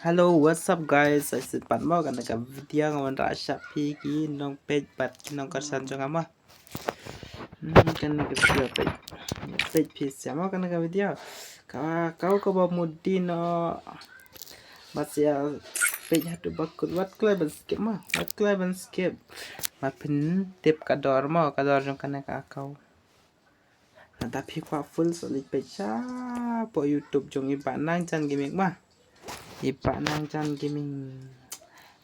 Hello, what's up guys? Saya sempat mau kan dengan video ngawan Rasha Piki nong page bat nong kersan jong ama. Kan ke video page sama kan dengan video. Kau ko ba mudi no masih page hatu bakut wat kleban skip ma. Wat kleban skip. Ma pin tip kador ma kador jong kan ka kau. Tapi kwa full solid page po YouTube jong iba nang chan gimmick ma. Ipa nang chan gaming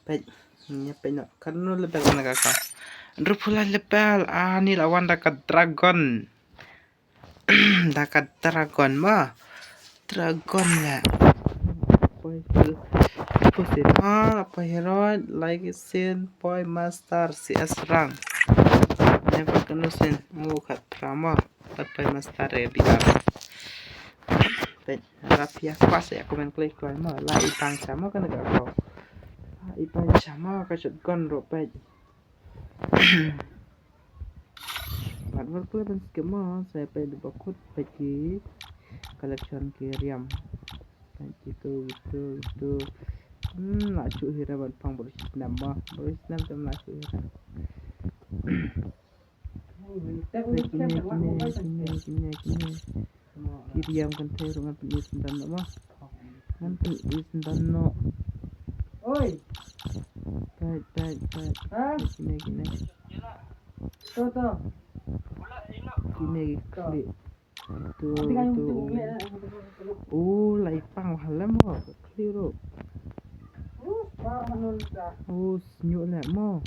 pej nya peño karno lebel na ka rupula lebel ni lawan dakat dragon dakat dragon ma dragon la poste ma apa hero like sin boy master cs rang never kena sin khat drama tapi master biar Rapia pas ya komen klik klik ma la ipang sama kan ga kau ipang sama ka shotgun ro pej mat wal klik skema saya pe bakut peki collection kiriam kan itu nak cu hira ban pang boris nama tem nak cu hira kiriam kan te rungan penis dan no kan penis dan no oi tai gini to gini kali tu lai pang halam mo clear senyuk le mo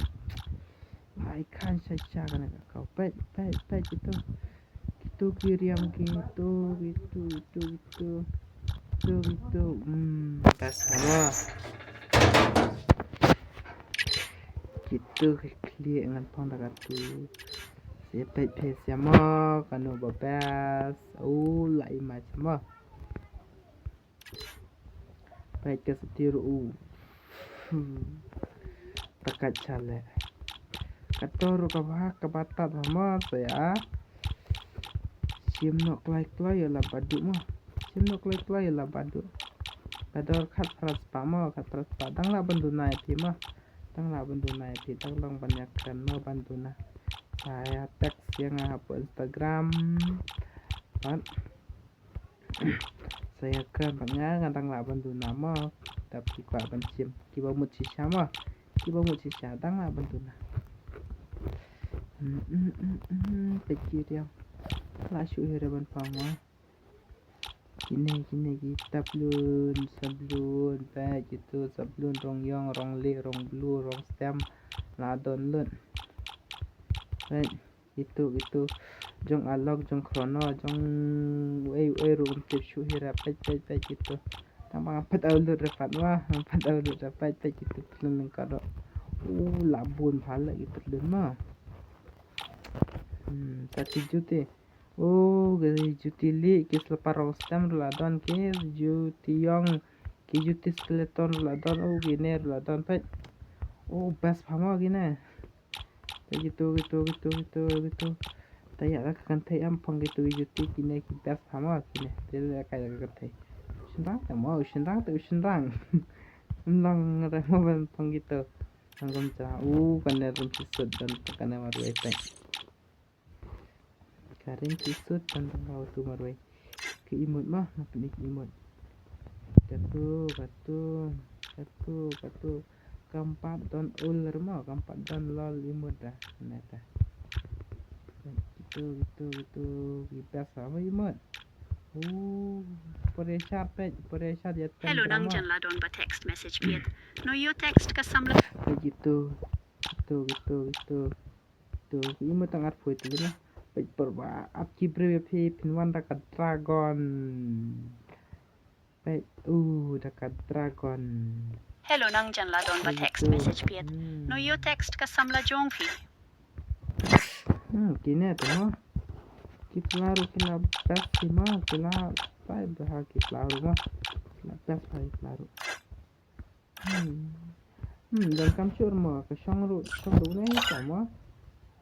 ai kan saja kan kau pet itu kiriam gitu pas sama gitu klik dengan pang dekat tu saya pet sama kan babas lai macam pet ke setir dekat chale kator ka bah ka batat sama saya sim nok klai ya la padu mah sim nok klai ya la padu kador khat pras pama khat pras padang la banduna ti mah tang la banduna ti tang lang banyak kan ma banduna saya tag yang apa Instagram kan saya kan banyak tang la banduna ma tapi kwa ban sim kiba mutsi sama tang la banduna pikir dia lasu hiraban pama kini kita sablon baik itu sablon rong yong rong le rong blue rong stem ladon len baik itu jong alog jong chrono jong rum tisu hira baik itu tambah 4 aulut dapat itu leng kado labun phala itu lemah tati jute gari juti li kis leparong stem ladon ke juti yong ki juti skeleton ladon gine ladon pet bas phama gine gitu tayak la kan tay am phang gitu juti kine ki bas phama kine tel kay ka tay sindang lang ra mo ban phang gitu angom cha kan rum sisud dan kan maru etai karin sisud dan tahu tu marwai ke imut mah nak imut katu kampat don ular mah kampat don lol imut dah neta itu kita sama imut Pereshat ya Hello nang janla don ba text message piet no you text ka samla gitu imut tangar foi tu lah perba apki breve pinwan dekat dragon dekat dragon Hello nang janla don ba text message piet no you text ka samla jongfi kini tu mah kita bas sima kita pai bahag laru mah bas pai laru dan kamcur mah ke sangru ni sama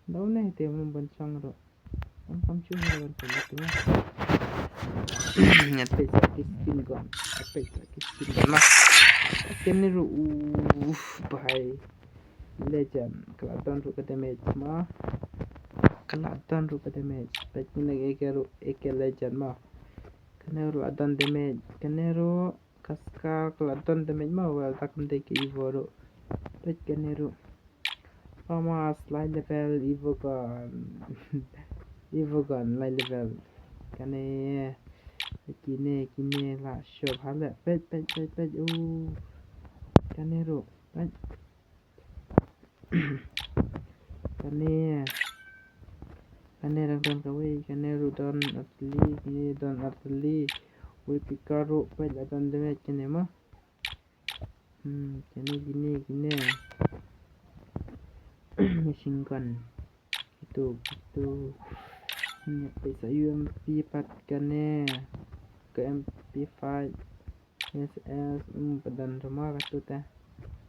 daun ni te memban sangru kamcur ban tu nyat pe sakit skin gon mah General by Legend Keladon Rupa Damage ma Keladon Rupa Damage Pekine Eke Legend ma Kenero Adon Damage Kenero Kaska Keladon Damage ma Well takam deke Evo Kenero Thomas Light Level Evogon Light Level Kane Kine la Shop Hale Pet Kanero Pet Kane Don Kawe Kanero Don Atli We Picaro Pet Adon Damage Kane ma Kane Gine Machine Gun Itu Pesa UMP Pat Kane ke MP5 SS padan rumah katut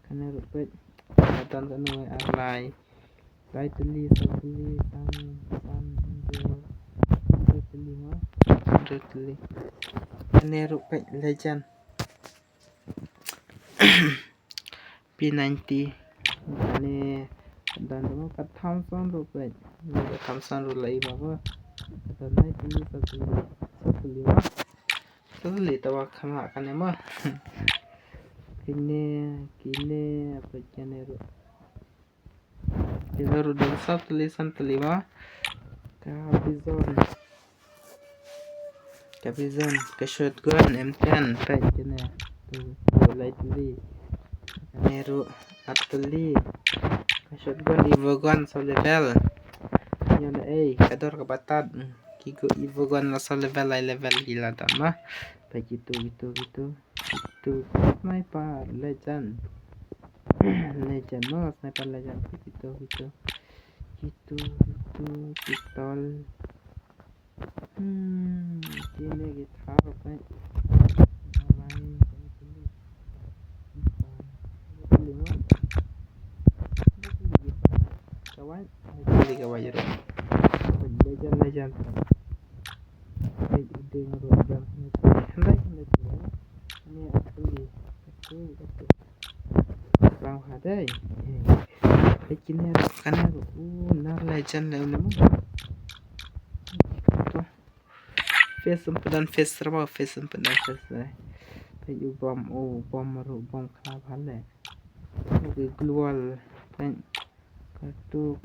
kana rupet padan kanu arlai lai teli teli kana rupet Legend P90 kane padan rumah kat Thompson rupet Thompson rulai bawa padan lai teli Totally tawa kama kanema kine apa Kenero dan sab tulisan telima Kabizon ke shotgun M10 pack kene tu lightly Kenero Atli ke shotgun Evogon so level yana kador kebatat Kigo Evogon so level gila tama begitu sniper Legend no sniper Legend gitu pistol ini gitar apa kawan Legend ini asli lang hadai kini kana nar Legend na face kayu bom khlab hale global kan katu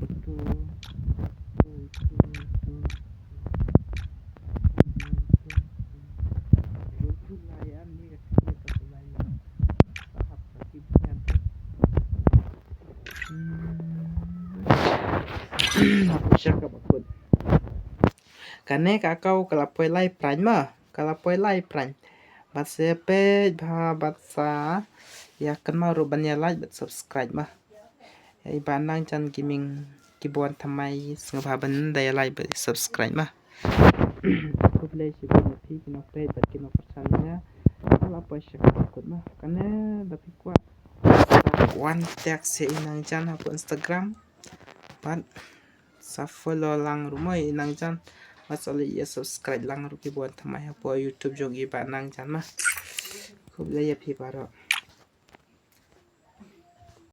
cakap apa kane kakau kalapoi lai prany ma kalapoi lai prany batsepe bha batsa ya kenma rubanya like but subscribe ma ai banang chan gaming kibon thamai sngabha ban dai like but subscribe ma kublai sibon thi kino play but kino persannya kalapoi cakap ma kane dapat kuat one tag se inang chan hapo Instagram pan sa follow lang rumoi inang chan masali ya subscribe lang ruki buat thamai hapo YouTube jogi banang chan ma kublai ya phi paro